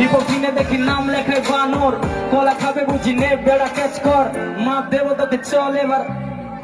হিপোপিনে দেখি নাম লেখে বানর, কলা খাবে বুঝি নে বেড়া ক্যাচ কর, মা দেব তোকে চল এবার।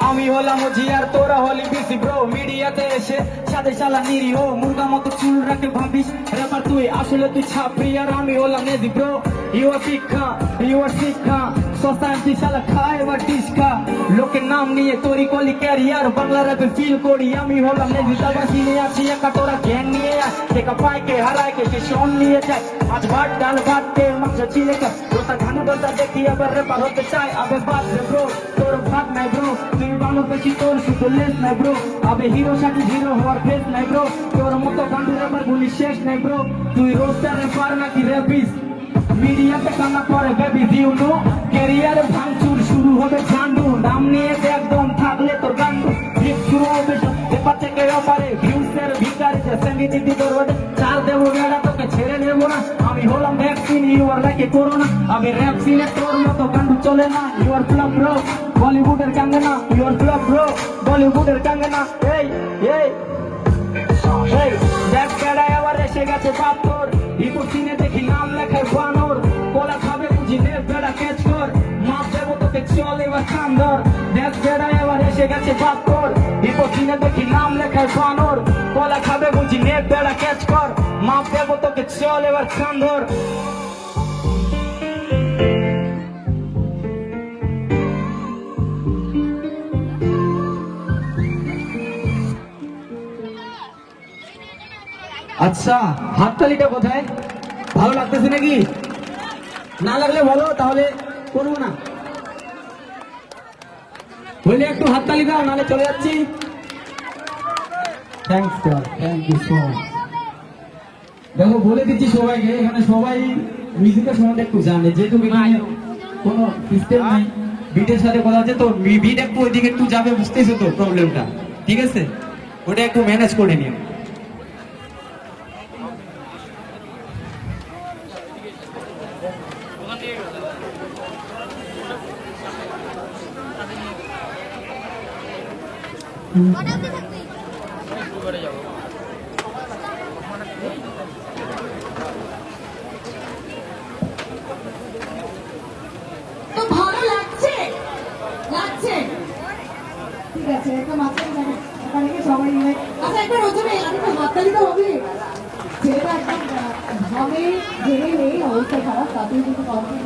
আমি হলাম ওজি আর তোরা হলি বিসি ব্রো, মিডিয়াতে এসে সাথে শালা নিরীহ মুরগা মতো চুল রাখে ভাবিস রেপার তুই, আসলে তুই ছাপরি আর আমি হলাম নেজি ব্রো। ইউর শিক্ষা সোসাইটি শালা খায় এবার টিস্কা, লোকের নাম নিয়ে তৈরি করলি ক্যারিয়ার, বাংলা র্যাপে ফিল করি আমি হলাম নেজি। দাবাসি নিয়ে আছি একা তোরা জ্ঞান নিয়ে আয়, টেকা পাইকে হারাইকে সে শোন নিয়ে যায়, আজ ভাত ডাল ভাত কে মাংস ছিলে কা রোতা ঘানু দোতা দেখি আবার রেপার হতে চাই। আবে বাদ রে ব্রো তোর ভাত নাই ব্রো, তুই ভালো পেছি তোর শুধু লেস নাই ব্রো, আবে হিরো সাথে হিরো হওয়ার ফেস নাই ব্রো, তোর মতো গান্ডু রেপার গুলি শেষ নাই ব্রো, তুই রোস্টার রেপার নাকি রেপিস, মিডিয়াতে কান্না করে বেবি দিউ নো, ক্যারিয়ারে ভাঙচুর শুরু হবে ঝান্ডু, নাম নিয়ে একদম থাকলে তোর গান্ডু, ঠিক শুরু হবে পেপার থেকে অপারে ভিউসের ভিকারি সেন্ডিটি দিতে রোডে চাল দেবো বেড়া তোকে ছেড়ে নেবো না, আমি হলাম vaccine you are like a corona, আগে র‍্যাপ সিনে তোর মতো গান্ডু চলে না, ইউ আর ফ্লপ ব্রো বলিউডের Kangana, you are flop bro বলিউডের কাঙ্গনা। এই এই এই দেখ বেড়া এবার এসে গেছে বাপ তোর, হিপোপিনে দেখি নাম লেখায় বানর, কলা খাবে বুঝি নে বেড়া ক্যাচ কর, মা দেব তোকে চল এবার খান্দর, দেখ বেড়া এবার এসে গেছে বাপ তোর, হিপোপিনে দেখি নাম লেখায় বানর, কলা খাবে বুঝি নে বেড়া ক্যাচ কর, মা দেব তোকে চল এবার খান্দর। আচ্ছা হাততালিটা কোথায়? ভালো লাগতেছে নাকি? না লাগলে বলো, তাহলে করবো না। বললে একটু হাততালি দাও, নাহলে চলে যাচ্ছি। Thanks sir, thank you so much. দেখো বলে দিচ্ছি সবাইকে, এখানে সবাই মিউজিকের সম্বন্ধে একটু জানে, যেহেতু কোনো সিস্টেম নাই, বিটের সাথে কথা আছে তো বিট একটু ওইদিকে একটু যাবে, বুঝতেছো তো প্রবলেমটা, ঠিক আছে? ওটা একটু ম্যানেজ করে নিও। তো ভালো লাগছে লাগছে ঠিক আছে, একটা মাঝখানে যাবে এখানে সবাই মিলে। আচ্ছা একবার রোজনে একটু হাততালি তো হবে, ছেলেটা একদম ঘামে ঘেমে নেই, অবস্থা খারাপ, তাতেও কিন্তু কমপ্লিট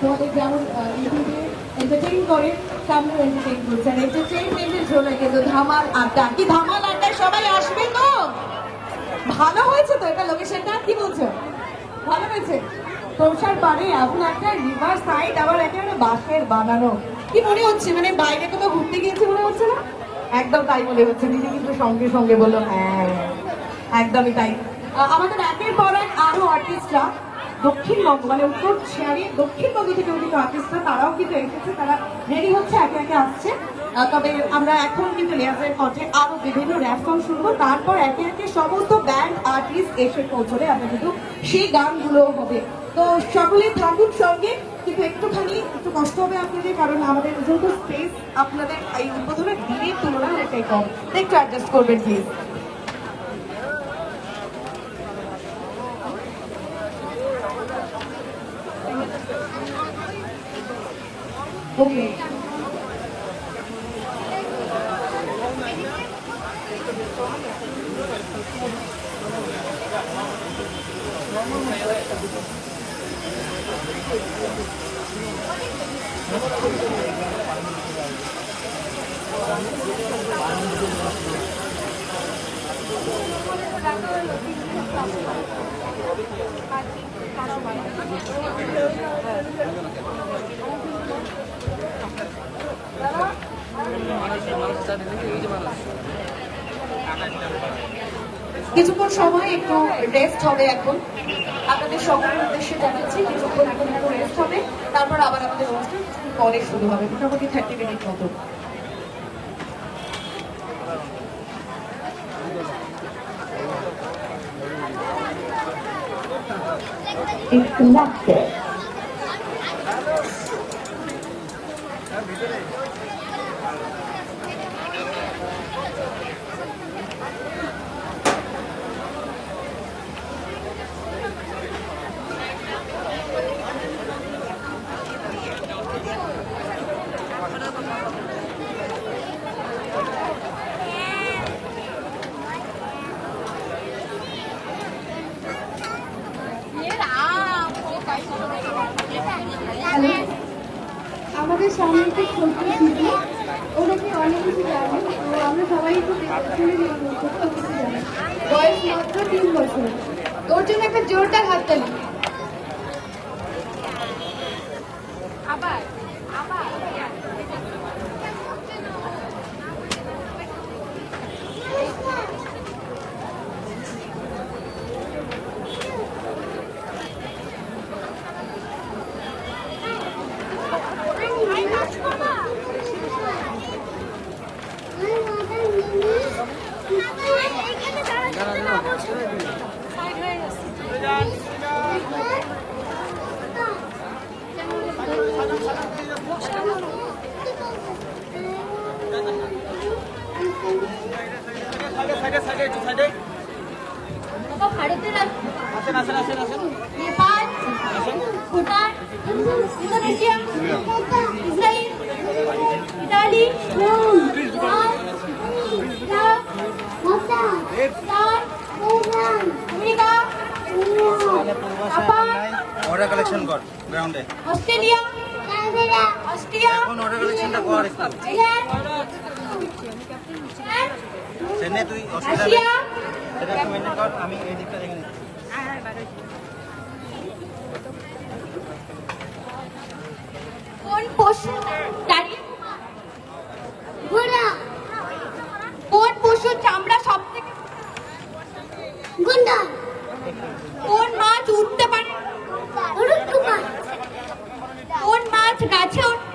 তোমাদের যেমন ইউটিউবে এন্টারটেইন করে, সামনে এন্টারটেইন করছে, আর এন্টারটেইনমেন্টের জন্য কিন্তু ধামাল আড্ডা। কি ধামাল আড্ডায় সবাই আসবে তো? ভালো হয়েছে তো এটা লোকেশনটা, কি বলছো? ভালো হয়েছে? তোমসার পারে এমন একটা রিভার সাইড, আবার একেবারে বাঁশের বানানো, কি মনে হচ্ছে? মানে বাইরে কোথাও ঘুরতে গিয়েছে মনে হচ্ছে না? একদম তাই মনে হচ্ছে। দিদি কিন্তু সঙ্গে সঙ্গে বললো হ্যাঁ একদমই তাই। আমাদের একের পর এক আরো আর্টিস্টরা দক্ষিণবঙ্গ মানে উত্তর শেয়ারে দক্ষিণবঙ্গ থেকে কিন্তু আর্টিস্টরা তারাও কিন্তু এসেছে, তারা রেডি হচ্ছে, একে একে আসছে। তবে আমরা এখন কিন্তু লেয়ারের পথে আরো বিভিন্ন র্যাপ সং শুনবো, তারপর একে একে সমস্ত ব্যান্ড আর্টিস্ট এসে পৌঁছলে আমরা কিন্তু সেই গানগুলো হবে। তো সকলে থাকুন সঙ্গে, কিন্তু একটু কষ্ট হবে আপনাদের, কারণ আমাদের যেহেতু স্পেস আপনাদের এই উদ্বোধনের দিনের তুলনায় অনেকটাই কম, একটু অ্যাডজাস্ট করবেন প্লিজ। ওকে কিছুক্ষণ সময় একটু রেস্ট হবে এখন, আপনাদের সকলের উদ্দেশ্যে জানাচ্ছি কিছুক্ষণ এখন একটু রেস্ট হবে, তারপর আবার আমাদের অনুষ্ঠান পরে শুরু হবে, মোটামুটি 30 মিনিট মতো। It's connected. আমাদের সামনে একটা ছোট্ট শিশু, ও নাকি অনেক কিছু জানে। তো আমরা সবাই একটু শুনে নিই ওর কোথাও কিছু জানে। বয়স মাত্র 3 বছর। ওর জন্য একটা জোরদার হাততালি। ভারতের Nepal, Bhutan, Indonesia, Israel, Italy, America, Japan, order collection কর গ্রাউন্ডে অস্ট্রেলিয়া, অস্ট্রিয়া, এখন অর্ডার কালেকশনটা কর একটু চেন্নাই তুই অসুবিধা নেই রাশিয়া, সেটা একটু মেনটেন কর আমি এই দিকটা দেখে নিচ্ছি কোন পশু দাঁড়িয়ে ঘোড়া, কোন পশুর চামড়া সব থেকে গুন্ডা, কোন মাছ উঠতে পারে কোন মাছ গাছে ওঠে?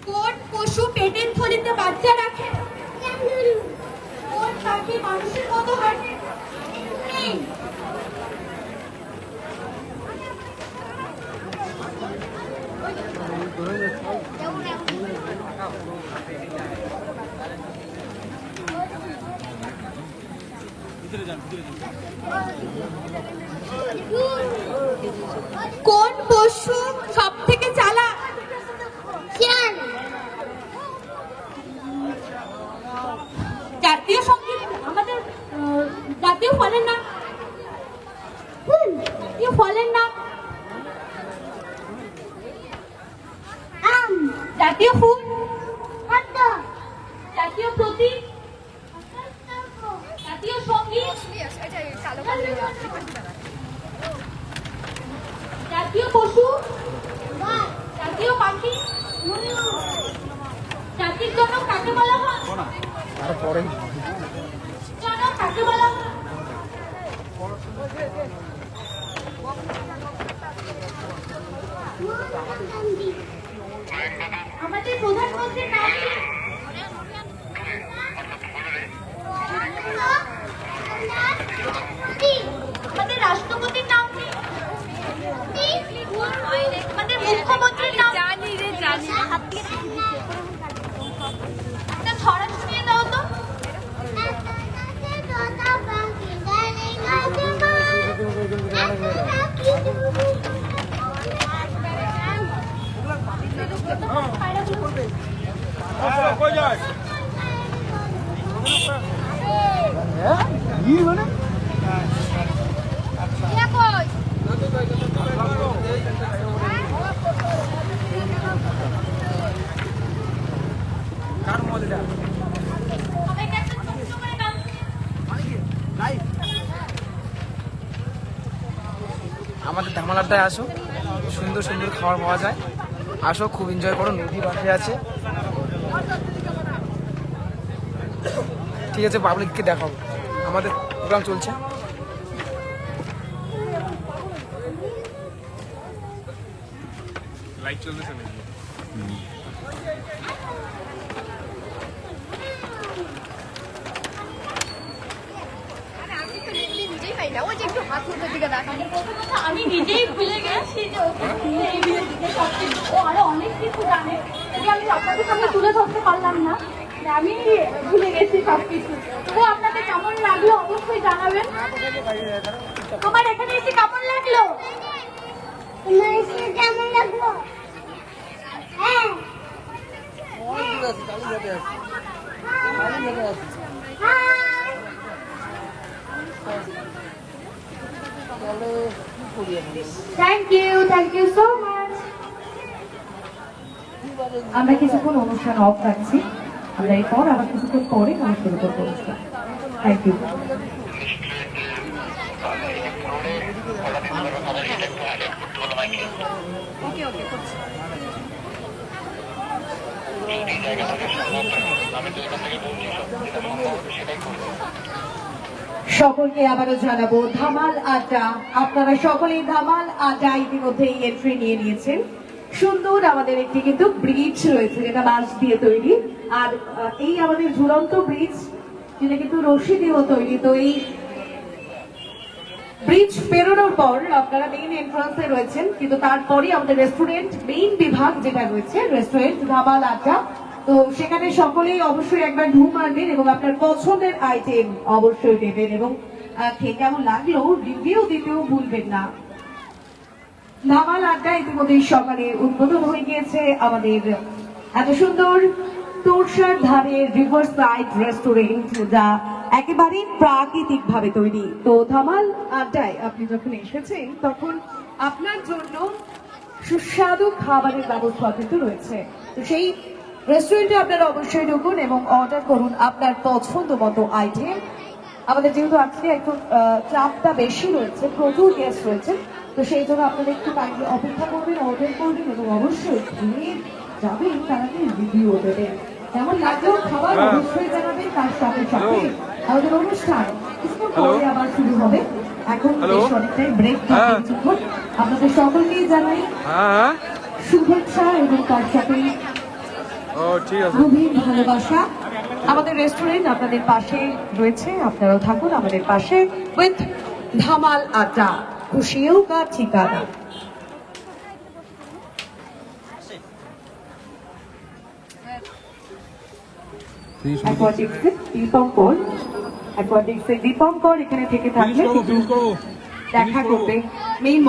কোন পশু পেটের থলিতে বাচ্চা রাখে? কোন পাখি মানুষের মতো হাঁটে? কোন পশু সব থেকে চালাক? শিয়াল। জাতীয় সঙ্গীত আমাদের জাতীয় ফলের নাম? জাতীয় ফলের নাম? আম। জাতীয় ফুল? জাতীয় প্রতীক? জাতীয় সঙ্গীত? জাতীয় পশু? জাতীয় পাখি? জাতির জনক কাকে বলা হয়? জনক কাকে বলা হয়? আমাদের প্রধানমন্ত্রীর নাম কি? আমাদের রাষ্ট্রপতির নাম কি? আমাদের মুখ্যমন্ত্রীর নাম? একটা ছড়া শুনিয়ে দাও তো। সবাইকে একটা ছোট্ট করে গান আমাদের ধামাল আড্ডায় আসো, সুন্দর সুন্দর খাবার পাওয়া যায়, আসো খুব এনজয় করো, নদী পাশে আছে। ঠিক আছে, পাবলিককে দেখাবো, আমাদের প্রোগ্রাম চলছে। লাইট চলতেছে নাকি? আমি নিজেই ভুলে গেছি যে ওকে এই বিয়ের দিকে সবকিছু ও আরো অনেক কিছু জানে, যদি আমি আপনাদের সামনে তুলে ধরতে পারলাম না, আমি ভুলে গেছি সবকিছু। তো আপনাদের কেমন লাগলো অবশ্যই জানাবেন। তোমার এখানে এসে কেমন লাগলো? তোমার এসে কেমন লাগলো? হ্যাঁ hi thank you so much. আমরা কিছুক্ষণ অনুষ্ঠান অফ রাখছি, আমরা এরপর আবার কিছুক্ষণ পরে আমরা শুরু করবো অনুষ্ঠান। Thank you. সকলকে আবারও জানাবো ধামাল আড্ডা। আপনারা সকলেই ধামাল আড্ডা ইতিমধ্যেই এন্ট্রি নিয়ে নিয়েছেন। সুন্দর আমাদের একটি কিন্তু ব্রিজ রয়েছে যেটা বাঁশ দিয়ে তৈরি, আর এই আমাদের ঝুলন্ত ব্রিজ যেটা কিন্তু রশি দিয়েও তৈরি। তো এই ব্রিজ পেরোনোর পর আপনারা মেইন এন্ট্রান্সে রয়েছেন, কিন্তু তারপরে আমাদের রেস্টুরেন্ট মেইন বিভাগ যেটা রয়েছে রেস্টুরেন্ট ধামাল আড্ডা। তো সেখানে সকলেই অবশ্যই একবার ঢু মারবেন এবং আপনার পছন্দের আইটেম অবশ্যই দেবেন, এবং খেয়ে কেমন লাগলো রিভিউ দিতেও ভুলবেন না। ধামাল আড্ডা ইতিমধ্যে সকালে উদ্বোধন হয়ে গিয়েছে আমাদের এত সুন্দর তোরসার ধারে রিভার সাইড রেস্টুরেন্ট, যা একেবারে প্রাকৃতিক ভাবে তৈরি। তো ধামাল আড্ডায় আপনি যখন এসেছেন তখন আপনার জন্য সুস্বাদু খাবারের ব্যবস্থা কিন্তু রয়েছে। তো সেই রেস্টুরেন্টে আপনারা অবশ্যই ঢুকুন এবং অর্ডার করুন আপনার পছন্দ মতো আইটেম। আমাদের যেহেতু আজকে একটু চাপটা বেশি রয়েছে, প্রচুর গেস্ট রয়েছে, তো সেই জন্য আপনারা একটু কাইন্ডলি অপেক্ষা করবেন, অর্ডার করবেন এবং অবশ্যই খেয়ে যাবেন, তারাকে রিভিউ দেবেন। কেমন লাগলো খাবার অবশ্যই জানাবেন। তার সাথে সাথে আমাদের অনুষ্ঠান কিছুক্ষণ পরে আবার শুরু হবে। এখন বেশ অনেকটাই ব্রেক থাকে কিছুক্ষণ। আপনাদের সকলকেই জানাই শুভেচ্ছা এবং তার সাথে গভীর ভালোবাসা। আমাদের রেস্টুরেন্ট আপনাদের পাশে রয়েছে, আপনারাও থাকুন আমাদের পাশে উইথ ধামাল আড্ডা, খুশিও কা ঠিকানা। অ্যাকোয়াটিক্সের দীপঙ্কর এখানে থেকে থাকলে দেখা করবে মেইন